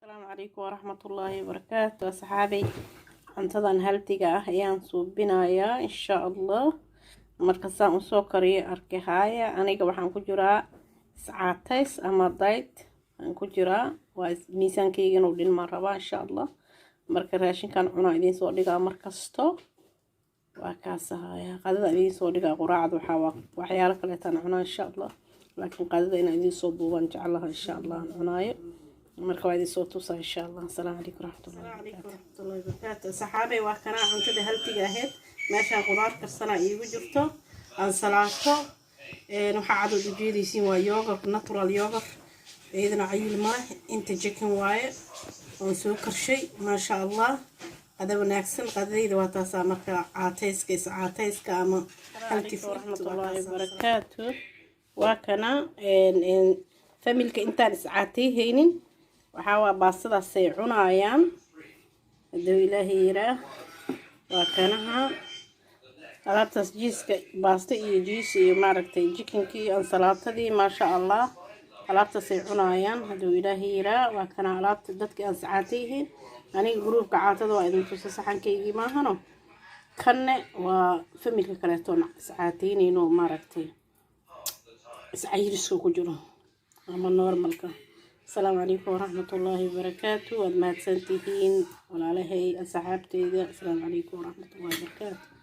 السلام عليكم ورحمة الله وبركاته أصحابي. cuntadan haltiga ah ayaan suubinayaa insha Allah. Markaasaan u soo kariyo arkahaya aniga waxaan ku jiraa iscaatays ama diet aan ku jiraa waa miisaankayga inuu dhilma rabaa insha Allah. marka raashinkan cunaa idiin soo dhigaa markasto waa kaasahaya qadada idiin soo dhigaa quraacad waxyaalo kale taan cunaa insha Allah. laakiin qadada inaan idiin soo duuban jeclaha insha Allah cunaayo marka waa idiin soo tusaa insha Allah. Assalaamu calaykum waraxmatullaahi wabarakaatuh. Saxaabay waa kana cuntada haltiga ahayd meeshaan qudaar karsana iigu jirto ansalaato waxa aad u jeedaysiin waa yogurt natural yogurt iyadana cayil ma inta chicken waaye oo soo karshay ma sha Allah qada wanaagsan qadayda waa taas marka caatayska ama halti waraxmatullaahi wabarakaatuh. waa kana familka intaan iscaatayhaynin waxaa waa baastadaas ay cunayaan haduu ilaahay yiraa waa kanaha alaabtaas jiiska baasta iyo jiis iyo maaragtay chickenkii ansalaatadii ma sha Allah alaabtaas ay cunayaan haduu ilaahay yiraa waa kana alaabta dadka aan iscaatayhin aniga gruupka caatada waa idin tusay saxankaygii maahano kanne waa familka kale toona iscaataynayno maaragtay iscayriska ku jiro ama normalka. السلام عليكم ورحمة الله وبركاته. وما تسنتين ولا عليه أصحابتي. السلام عليكم ورحمة الله وبركاته.